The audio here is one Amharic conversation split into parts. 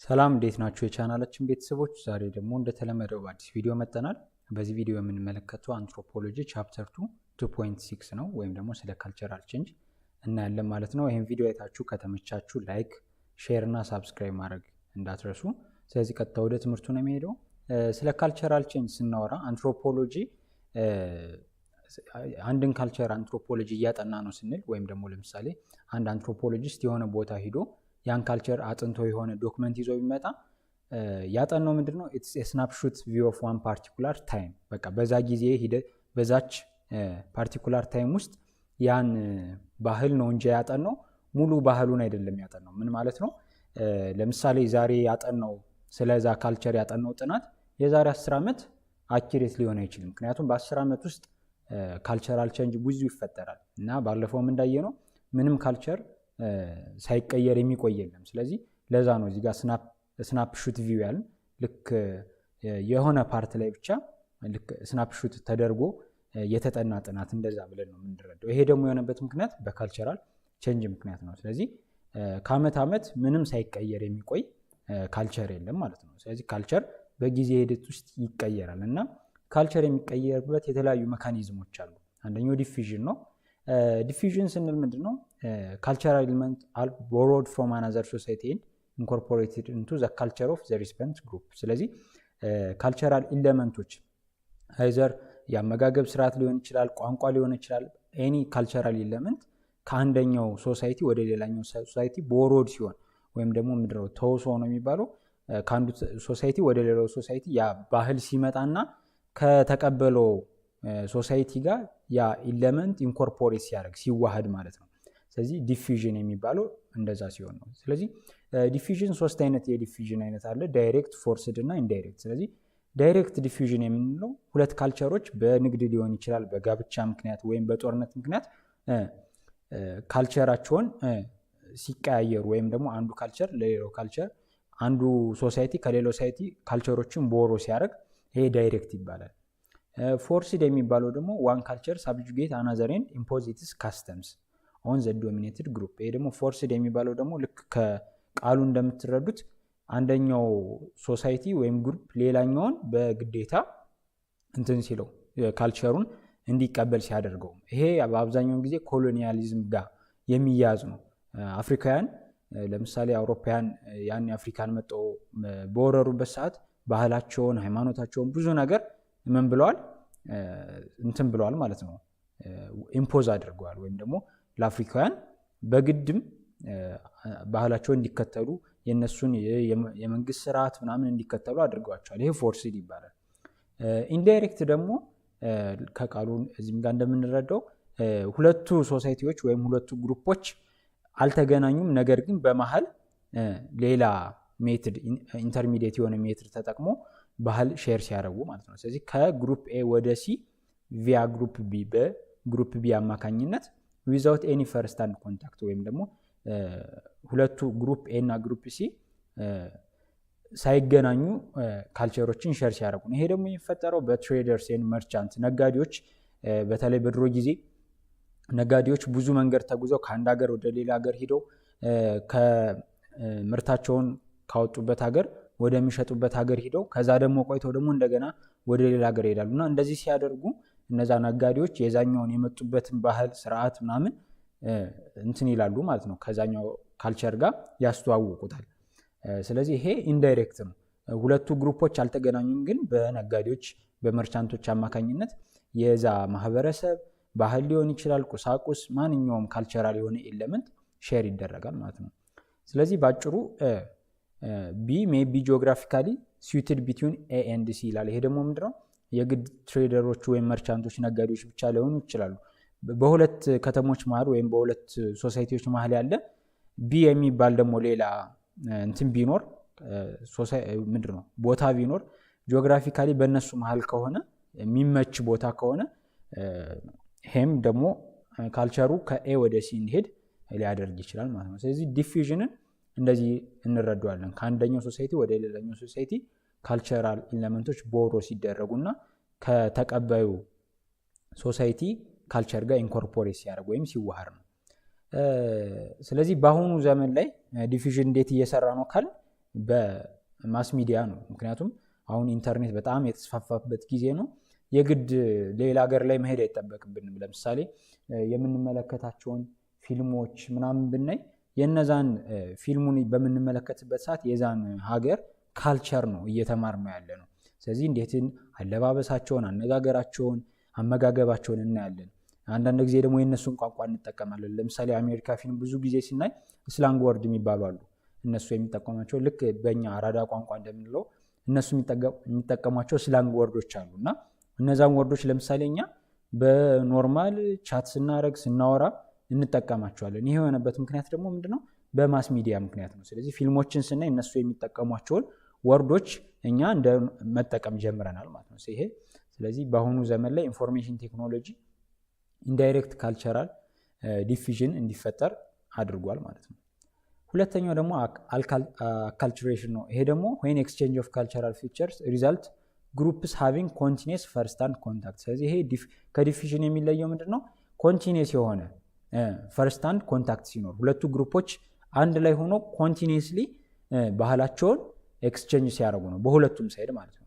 ሰላም እንዴት ናችሁ የቻናላችን ቤተሰቦች? ዛሬ ደግሞ እንደተለመደው በአዲስ ቪዲዮ መጥተናል። በዚህ ቪዲዮ የምንመለከተው አንትሮፖሎጂ ቻፕተር 2.6 ነው ወይም ደግሞ ስለ ካልቸራል ቼንጅ እናያለን ማለት ነው። ይሄን ቪዲዮ አይታችሁ ከተመቻችሁ ላይክ፣ ሼር እና ሳብስክራይብ ማድረግ እንዳትረሱ። ስለዚህ ቀጥታ ወደ ትምህርቱ ነው የሚሄደው። ስለ ካልቸራል ቼንጅ ስናወራ አንትሮፖሎጂ አንድን ካልቸር አንትሮፖሎጂ እያጠና ነው ስንል ወይም ደግሞ ለምሳሌ አንድ አንትሮፖሎጂስት የሆነ ቦታ ሂዶ ያን ካልቸር አጥንቶ የሆነ ዶክመንት ይዞ ቢመጣ ያጠናው ምንድነው? ኢትስ ኤ ስናፕሾት ቪው ኦፍ ዋን ፓርቲኩላር ታይም። በቃ በዛ ጊዜ በዛች ፓርቲኩላር ታይም ውስጥ ያን ባህል ነው እንጂ ያጠናው ሙሉ ባህሉን አይደለም ያጠናው። ምን ማለት ነው? ለምሳሌ ዛሬ ያጠናው ስለዛ ካልቸር ያጠናው ጥናት የዛሬ 10 ዓመት አኪሬት ሊሆን አይችልም። ምክንያቱም በ10 ዓመት ውስጥ ካልቸራል ቼንጅ ብዙ ይፈጠራል እና ባለፈውም እንዳየነው ምንም ካልቸር ሳይቀየር የሚቆይ የለም። ስለዚህ ለዛ ነው እዚህ ጋር ስናፕሹት ቪው ያልን ልክ የሆነ ፓርት ላይ ብቻ ልክ ስናፕሹት ተደርጎ የተጠና ጥናት እንደዛ ብለን ነው የምንረዳው። ይሄ ደግሞ የሆነበት ምክንያት በካልቸራል ቼንጅ ምክንያት ነው። ስለዚህ ከአመት ዓመት ምንም ሳይቀየር የሚቆይ ካልቸር የለም ማለት ነው። ስለዚህ ካልቸር በጊዜ ሂደት ውስጥ ይቀየራል እና ካልቸር የሚቀየርበት የተለያዩ ሜካኒዝሞች አሉ። አንደኛው ዲፊዥን ነው። ዲፊዥን ስንል ምንድነው? ካልቸራል ኤሊመንት አር ቦሮድ ፍሮም አናዘር ሶሳይቲ ኤንድ ኢንኮርፖሬትድ ኢንቱ ዘ ካልቸር ኦፍ ዘ ሪስፔክቲቭ ግሩፕ። ስለዚህ ካልቸራል ኤሊመንቶች አይዘር የአመጋገብ ስርዓት ሊሆን ይችላል፣ ቋንቋ ሊሆን ይችላል። ኤኒ ካልቸራል ኤሊመንት ከአንደኛው ሶሳይቲ ወደ ሌላኛው ሶሳይቲ ቦሮድ ሲሆን ወይም ደግሞ ምንድነው ተውሶ ነው የሚባለው ከአንዱ ሶሳይቲ ወደ ሌላው ሶሳይቲ ያ ባህል ሲመጣና ከተቀበለው ሶሳይቲ ጋር ያ ኤሊመንት ኢንኮርፖሬት ሲያደርግ ሲዋሃድ ማለት ነው። ስለዚህ ዲፊዥን የሚባለው እንደዛ ሲሆን ነው። ስለዚህ ዲፊዥን ሶስት አይነት የዲፊዥን አይነት አለ፣ ዳይሬክት፣ ፎርስድ እና ኢንዳይሬክት። ስለዚህ ዳይሬክት ዲፊዥን የምንለው ሁለት ካልቸሮች በንግድ ሊሆን ይችላል፣ በጋብቻ ምክንያት ወይም በጦርነት ምክንያት ካልቸራቸውን ሲቀያየሩ ወይም ደግሞ አንዱ ካልቸር ለሌላው ካልቸር አንዱ ሶሳይቲ ከሌላው ሶሳይቲ ካልቸሮችን ቦሮ ሲያደርግ ይሄ ዳይሬክት ይባላል። ፎርስድ የሚባለው ደግሞ ዋን ካልቸር ሳብጁጌት አናዘር ኤንድ ኢምፖዝ ኢትስ ካስተምስ ኦን ዘ ዶሚኔትድ ግሩፕ። ይሄ ደግሞ ፎርስድ የሚባለው ደግሞ ልክ ከቃሉ እንደምትረዱት አንደኛው ሶሳይቲ ወይም ግሩፕ ሌላኛውን በግዴታ እንትን ሲለው ካልቸሩን እንዲቀበል ሲያደርገው፣ ይሄ በአብዛኛውን ጊዜ ኮሎኒያሊዝም ጋር የሚያዝ ነው። አፍሪካውያን ለምሳሌ አውሮፓውያን ያን አፍሪካን መጥተው በወረሩበት ሰዓት ባህላቸውን፣ ሃይማኖታቸውን ብዙ ነገር ምን ብለዋል እንትን ብለዋል ማለት ነው፣ ኢምፖዝ አድርገዋል ወይም ደግሞ ለአፍሪካውያን በግድም ባህላቸውን እንዲከተሉ የነሱን የመንግስት ስርዓት ምናምን እንዲከተሉ አድርገዋቸዋል። ይሄ ፎርስድ ይባላል። ኢንዳይሬክት ደግሞ ከቃሉ እዚህም ጋር እንደምንረዳው ሁለቱ ሶሳይቲዎች ወይም ሁለቱ ግሩፖች አልተገናኙም፣ ነገር ግን በመሃል ሌላ ሜትድ ኢንተርሚዲየት የሆነ ሜትድ ተጠቅሞ ባህል ሼር ሲያደርጉ ማለት ነው። ስለዚህ ከግሩፕ ኤ ወደ ሲ ቪያ ግሩፕ ቢ በግሩፕ ቢ አማካኝነት ዊዛውት ኤኒ ፈርስት ሃንድ ኮንታክት ወይም ደግሞ ሁለቱ ግሩፕ ኤ እና ግሩፕ ሲ ሳይገናኙ ካልቸሮችን ሼር ሲያደርጉ ነው። ይሄ ደግሞ የሚፈጠረው በትሬደርስ ኤንድ መርቻንት ነጋዴዎች፣ በተለይ በድሮ ጊዜ ነጋዴዎች ብዙ መንገድ ተጉዘው ከአንድ ሀገር ወደ ሌላ ሀገር ሂደው ከምርታቸውን ካወጡበት ሀገር ወደሚሸጡበት ሀገር ሂደው ከዛ ደግሞ ቆይተው ደግሞ እንደገና ወደ ሌላ ሀገር ይሄዳሉ እና እንደዚህ ሲያደርጉ እነዛ ነጋዴዎች የዛኛውን የመጡበትን ባህል ስርዓት ምናምን እንትን ይላሉ ማለት ነው፣ ከዛኛው ካልቸር ጋር ያስተዋውቁታል። ስለዚህ ይሄ ኢንዳይሬክት ነው። ሁለቱ ግሩፖች አልተገናኙም፣ ግን በነጋዴዎች በመርቻንቶች አማካኝነት የዛ ማህበረሰብ ባህል ሊሆን ይችላል፣ ቁሳቁስ፣ ማንኛውም ካልቸራል የሆነ ኤሌመንት ሼር ይደረጋል ማለት ነው። ስለዚህ ባጭሩ ቢ ሜይ ቢ ጂኦግራፊካሊ ስዊትድ ቢትዊን ኤ ኤንድ ሲ ይላል። ይሄ ደግሞ ምንድነው? የግድ ትሬደሮች ወይም መርቻንቶች ነጋዴዎች ብቻ ሊሆኑ ይችላሉ። በሁለት ከተሞች መሀል ወይም በሁለት ሶሳይቲዎች መሀል ያለ ቢ የሚባል ደግሞ ሌላ እንትን ቢኖር ምንድነው ቦታ ቢኖር ጂኦግራፊካሊ በእነሱ መሀል ከሆነ የሚመች ቦታ ከሆነ ይሄም ደግሞ ካልቸሩ ከኤ ወደ ሲ እንዲሄድ ሊያደርግ ይችላል ማለት ነው። ስለዚህ ዲፊዥንን እንደዚህ እንረዳዋለን። ከአንደኛው ሶሳይቲ ወደ ሌላኛው ሶሳይቲ ካልቸራል ኤሌመንቶች ቦሮ ሲደረጉና ከተቀባዩ ሶሳይቲ ካልቸር ጋር ኢንኮርፖሬት ሲያደርግ ወይም ሲዋሃር ነው። ስለዚህ በአሁኑ ዘመን ላይ ዲፊዥን እንዴት እየሰራ ነው ካል በማስ ሚዲያ ነው። ምክንያቱም አሁን ኢንተርኔት በጣም የተስፋፋበት ጊዜ ነው። የግድ ሌላ ሀገር ላይ መሄድ አይጠበቅብንም። ለምሳሌ የምንመለከታቸውን ፊልሞች ምናምን ብናይ የነዛን ፊልሙን በምንመለከትበት ሰዓት የዛን ሀገር ካልቸር ነው እየተማር ነው ያለ ነው። ስለዚህ እንዴትን አለባበሳቸውን፣ አነጋገራቸውን፣ አመጋገባቸውን እናያለን። አንዳንድ ጊዜ ደግሞ የእነሱን ቋንቋ እንጠቀማለን። ለምሳሌ አሜሪካ ፊልም ብዙ ጊዜ ሲናይ ስላንግ ወርድ የሚባሉ አሉ። እነሱ የሚጠቀሟቸው ልክ በእኛ አራዳ ቋንቋ እንደምንለው እነሱ የሚጠቀሟቸው ስላንግ ወርዶች አሉ እና እነዛን ወርዶች ለምሳሌ እኛ በኖርማል ቻት ስናረግ ስናወራ እንጠቀማቸዋለን። ይሄ የሆነበት ምክንያት ደግሞ ምንድነው? በማስ ሚዲያ ምክንያት ነው። ስለዚህ ፊልሞችን ስናይ እነሱ የሚጠቀሟቸውን ወርዶች እኛ እንደ መጠቀም ጀምረናል ማለት ነው። ይሄ ስለዚህ በአሁኑ ዘመን ላይ ኢንፎርሜሽን ቴክኖሎጂ ኢንዳይሬክት ካልቸራል ዲፊዥን እንዲፈጠር አድርጓል ማለት ነው። ሁለተኛው ደግሞ አካልቹሬሽን ነው። ይሄ ደግሞ when exchange of cultural features result groups having continuous first hand contact። ስለዚህ ይሄ ከዲፊዥን የሚለየው ምንድነው? ኮንቲኒየስ የሆነ ፈርስት ሃንድ ኮንታክት ሲኖር ሁለቱ ግሩፖች አንድ ላይ ሆኖ ኮንቲኒየስሊ ባህላቸውን ኤክስቼንጅ ሲያደርጉ ነው፣ በሁለቱም ሳይድ ማለት ነው።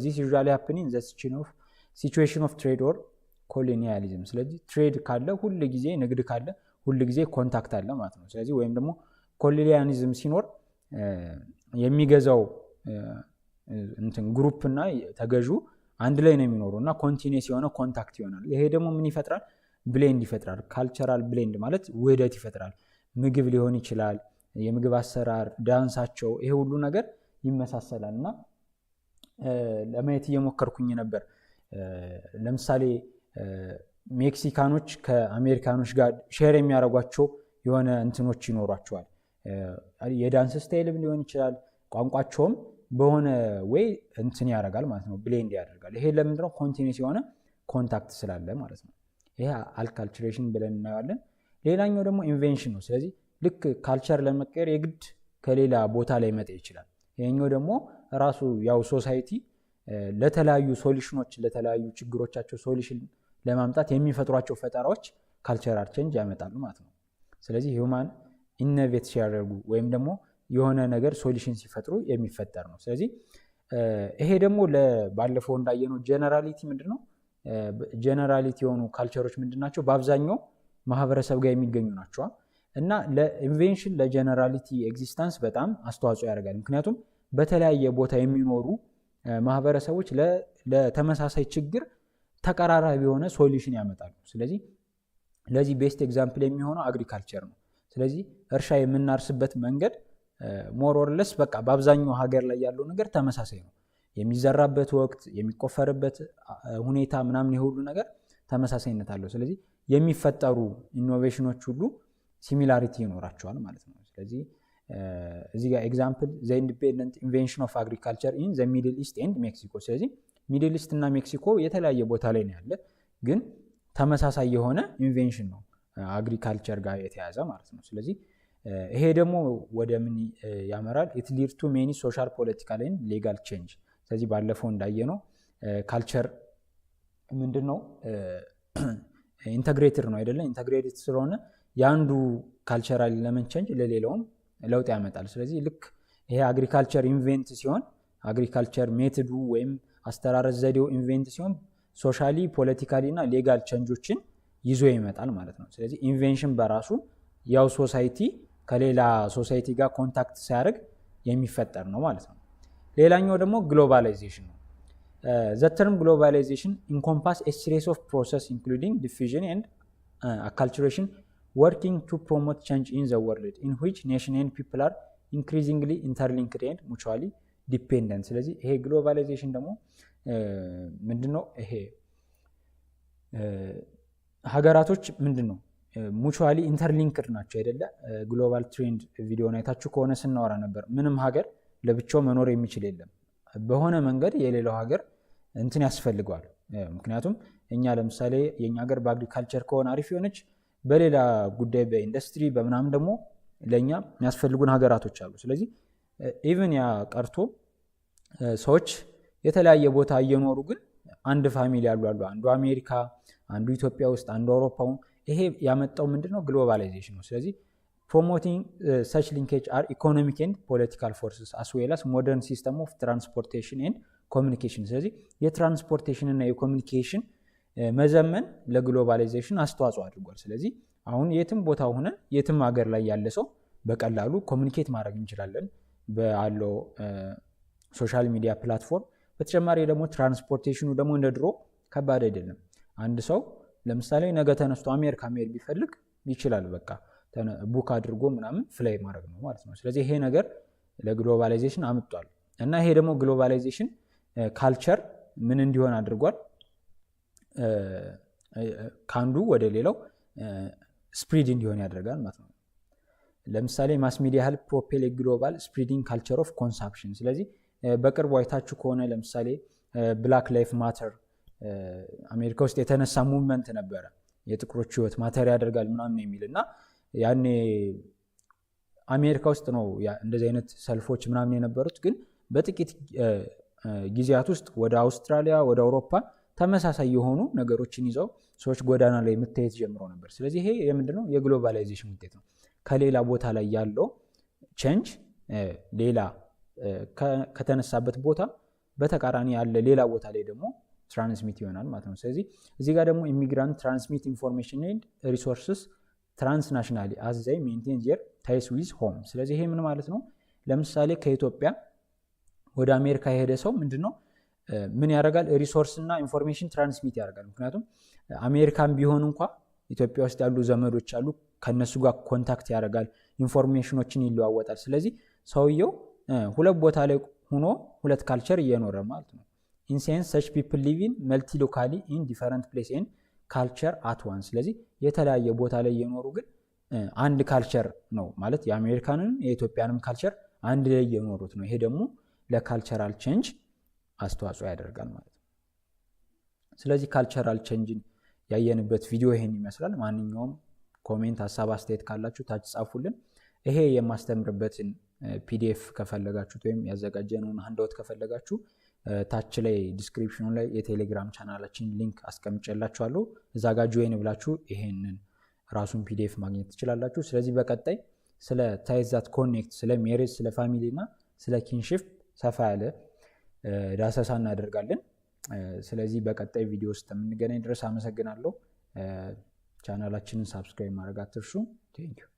this usually happening in the situation of trade or colonialism። ስለዚህ ትሬድ ካለ ሁሉ ጊዜ ንግድ ካለ ሁሉ ጊዜ ኮንታክት አለ ማለት ነው። ስለዚህ ወይም ደግሞ ኮሎኒያሊዝም ሲኖር የሚገዛው እንትን ግሩፕ እና ተገዡ አንድ ላይ ነው የሚኖሩ እና ኮንቲኒየስ የሆነ ኮንታክት ይሆናል። ይሄ ደግሞ ምን ይፈጥራል? ብሌንድ ይፈጥራል። ካልቸራል ብሌንድ ማለት ውህደት ይፈጥራል። ምግብ ሊሆን ይችላል፣ የምግብ አሰራር፣ ዳንሳቸው፣ ይሄ ሁሉ ነገር ይመሳሰላል እና ለማየት እየሞከርኩኝ ነበር። ለምሳሌ ሜክሲካኖች ከአሜሪካኖች ጋር ሼር የሚያደርጓቸው የሆነ እንትኖች ይኖሯቸዋል። የዳንስ ስታይልም ሊሆን ይችላል፣ ቋንቋቸውም በሆነ ወይ እንትን ያደርጋል ማለት ነው፣ ብሌንድ ያደርጋል። ይሄ ለምንድነው? ኮንቲኒየስ የሆነ ኮንታክት ስላለ ማለት ነው። ይሄ አልካልቸሬሽን ብለን እናየዋለን። ሌላኛው ደግሞ ኢንቬንሽን ነው። ስለዚህ ልክ ካልቸር ለመቀየር የግድ ከሌላ ቦታ ላይ መጣ ይችላል። ይሄኛው ደግሞ ራሱ ያው ሶሳይቲ ለተለያዩ ሶሉሽኖች ለተለያዩ ችግሮቻቸው ሶሉሽን ለማምጣት የሚፈጥሯቸው ፈጠራዎች ካልቸራል ቼንጅ ያመጣሉ ማለት ነው። ስለዚህ ሂውማን ኢኖቬት ሲያደርጉ ወይም ደግሞ የሆነ ነገር ሶሉሽን ሲፈጥሩ የሚፈጠር ነው። ስለዚህ ይሄ ደግሞ ባለፈው እንዳየነው ጀነራሊቲ ምንድነው? ጀነራሊቲ የሆኑ ካልቸሮች ምንድናቸው? በአብዛኛው ማህበረሰብ ጋር የሚገኙ ናቸው እና ለኢንቬንሽን ለጀነራሊቲ ኤግዚስተንስ በጣም አስተዋጽኦ ያደርጋል። ምክንያቱም በተለያየ ቦታ የሚኖሩ ማህበረሰቦች ለተመሳሳይ ችግር ተቀራራቢ የሆነ ሶሉሽን ያመጣሉ። ስለዚህ ለዚህ ቤስት ኤግዛምፕል የሚሆነው አግሪካልቸር ነው። ስለዚህ እርሻ የምናርስበት መንገድ ሞር ኦር ለስ በቃ በአብዛኛው ሀገር ላይ ያለው ነገር ተመሳሳይ ነው። የሚዘራበት ወቅት፣ የሚቆፈርበት ሁኔታ ምናምን የሁሉ ነገር ተመሳሳይነት አለው። ስለዚህ የሚፈጠሩ ኢኖቬሽኖች ሁሉ ሲሚላሪቲ ይኖራቸዋል ማለት ነው። ስለዚህ እዚህ ጋር ኤግዛምፕል ዘ ኢንዲፔንደንት ኢንቬንሽን ኦፍ አግሪካልቸር ኢን ዘ ሚድል ኢስት ኤንድ ሜክሲኮ። ስለዚህ ሚድል ኢስት እና ሜክሲኮ የተለያየ ቦታ ላይ ነው ያለ፣ ግን ተመሳሳይ የሆነ ኢንቬንሽን ነው አግሪካልቸር ጋር የተያዘ ማለት ነው። ስለዚህ ይሄ ደግሞ ወደ ምን ያመራል? ኢት ሊድ ቱ ሜኒ ሶሻል ፖለቲካል ኤንድ ሌጋል ቼንጅ። ስለዚህ ባለፈው እንዳየነው ካልቸር ምንድነው? ኢንተግሬትድ ነው አይደለ? ኢንተግሬትድ ስለሆነ የአንዱ ካልቸራል ኤለመንት ቼንጅ ለሌላውም ለውጥ ያመጣል። ስለዚህ ልክ ይሄ አግሪካልቸር ኢንቬንት ሲሆን አግሪካልቸር ሜቶዱ ወይም አስተራረስ ዘዴው ኢንቬንት ሲሆን ሶሻሊ ፖለቲካሊ እና ሌጋል ቼንጆችን ይዞ ይመጣል ማለት ነው። ስለዚህ ኢንቬንሽን በራሱ ያው ሶሳይቲ ከሌላ ሶሳይቲ ጋር ኮንታክት ሲያደርግ የሚፈጠር ነው ማለት ነው። ሌላኛው ደግሞ ግሎባላይዜሽን ነው። the term globalization encompass a series of process including diffusion and acculturation working to promote change in the world in which nation and people are increasingly interlinked and mutually dependent። ስለዚህ ይሄ ግሎባላይዜሽን ደግሞ ምንድነው? ይሄ ሀገራቶች ምንድነው ሙቹዋሊ ኢንተርሊንክድ ናቸው አይደለ? ግሎባል ትሬንድ ቪዲዮን አይታችሁ ከሆነ ስናወራ ነበር። ምንም ሀገር ለብቻው መኖር የሚችል የለም። በሆነ መንገድ የሌላው ሀገር እንትን ያስፈልገዋል። ምክንያቱም እኛ ለምሳሌ የኛ ሀገር በአግሪካልቸር ከሆነ አሪፍ የሆነች በሌላ ጉዳይ በኢንዱስትሪ በምናምን ደግሞ ለኛ የሚያስፈልጉን ሀገራቶች አሉ። ስለዚህ ኢቭን ያ ቀርቶ ሰዎች የተለያየ ቦታ እየኖሩ ግን አንድ ፋሚሊ ያሉ አንዱ አሜሪካ፣ አንዱ ኢትዮጵያ ውስጥ፣ አንዱ አውሮፓ። ይሄ ያመጣው ምንድነው? ግሎባላይዜሽን ነው። ስለዚህ promoting such linkage are economic and political forces as well as modern system of transportation and communication። ስለዚህ የትራንስፖርቴሽን እና የኮሚኒኬሽን መዘመን ለግሎባላይዜሽን አስተዋጽኦ አድርጓል። ስለዚህ አሁን የትም ቦታ ሆነን የትም ሀገር ላይ ያለ ሰው በቀላሉ ኮሚኒኬት ማድረግ እንችላለን ባለው ሶሻል ሚዲያ ፕላትፎርም። በተጨማሪ ደግሞ ትራንስፖርቴሽኑ ደግሞ እንደ ድሮ ከባድ አይደለም። አንድ ሰው ለምሳሌ ነገ ተነስቶ አሜሪካ መሄድ ቢፈልግ ይችላል። በቃ ቡክ አድርጎ ምናምን ፍላይ ማድረግ ነው ማለት ነው። ስለዚህ ይሄ ነገር ለግሎባላይዜሽን አምጧል እና ይሄ ደግሞ ግሎባላይዜሽን ካልቸር ምን እንዲሆን አድርጓል? ካንዱ ወደ ሌላው ስፕሪድ እንዲሆን ያደርጋል ማለት ነው። ለምሳሌ ማስ ሚዲያ ሄልፕ ፕሮፔል ግሎባል ስፕሪዲንግ ካልቸር ኦፍ ኮንሳምፕሽን። ስለዚህ በቅርቡ አይታችሁ ከሆነ ለምሳሌ ብላክ ላይፍ ማተር አሜሪካ ውስጥ የተነሳ ሙቭመንት ነበረ። የጥቁሮች ህይወት ማተር ያደርጋል ምናምን የሚል እና ያኔ አሜሪካ ውስጥ ነው እንደዚህ አይነት ሰልፎች ምናምን የነበሩት። ግን በጥቂት ጊዜያት ውስጥ ወደ አውስትራሊያ ወደ አውሮፓ ተመሳሳይ የሆኑ ነገሮችን ይዘው ሰዎች ጎዳና ላይ መታየት ጀምረው ነበር። ስለዚህ ይሄ የምንድነው? የግሎባላይዜሽን ውጤት ነው። ከሌላ ቦታ ላይ ያለው ቼንጅ ሌላ ከተነሳበት ቦታ በተቃራኒ ያለ ሌላ ቦታ ላይ ደግሞ ትራንስሚት ይሆናል ማለት ነው። ስለዚህ እዚህ ጋር ደግሞ ኢሚግራንት ትራንስሚት ኢንፎርሜሽን ኤንድ ሪሶርስስ ትራንስናሽናሊ አዝ ዘይ ሜንቴን ዜር ታይስ ዊዝ ሆም። ስለዚህ ይሄ ምን ማለት ነው? ለምሳሌ ከኢትዮጵያ ወደ አሜሪካ የሄደ ሰው ምንድነው ምን ያደርጋል? ሪሶርስ እና ኢንፎርሜሽን ትራንስሚት ያደርጋል። ምክንያቱም አሜሪካን ቢሆን እንኳ ኢትዮጵያ ውስጥ ያሉ ዘመዶች አሉ፣ ከነሱ ጋር ኮንታክት ያደርጋል፣ ኢንፎርሜሽኖችን ይለዋወጣል። ስለዚህ ሰውየው ሁለት ቦታ ላይ ሆኖ ሁለት ካልቸር እየኖረ ማለት ነው። ኢን ሴንስ ሰች ፒፕል ሊቭ ኢን መልቲ ሎካሊ ኢን ዲፈረንት ፕሌስ ኤንድ ካልቸር አት ዋንስ። ስለዚህ የተለያየ ቦታ ላይ እየኖሩ ግን አንድ ካልቸር ነው ማለት የአሜሪካንን የኢትዮጵያንም ካልቸር አንድ ላይ እየኖሩት ነው። ይሄ ደግሞ ለካልቸራል ቼንጅ አስተዋጽኦ ያደርጋል ማለት ነው። ስለዚህ ካልቸራል ቼንጅን ያየንበት ቪዲዮ ይሄን ይመስላል። ማንኛውም ኮሜንት፣ ሀሳብ፣ አስተያየት ካላችሁ ታች ጻፉልን። ይሄ የማስተምርበትን ፒዲኤፍ ከፈለጋችሁት ወይም ያዘጋጀነውን ሃንድአውት ከፈለጋችሁ ታች ላይ ዲስክሪፕሽኑ ላይ የቴሌግራም ቻናላችን ሊንክ አስቀምጬላችኋለሁ። እዛ ጋር ጆይን ብላችሁ ይሄንን ራሱን ፒዲኤፍ ማግኘት ትችላላችሁ። ስለዚህ በቀጣይ ስለ ታይስ ዛት ኮኔክት፣ ስለ ሜሬጅ፣ ስለ ፋሚሊ እና ስለ ኪንሺፕ ሰፋ ያለ ዳሰሳ እናደርጋለን። ስለዚህ በቀጣይ ቪዲዮ ውስጥ የምንገናኝ ድረስ አመሰግናለሁ። ቻናላችንን ሳብስክራይብ ማድረግ አትርሱ። ቴንክ ዩ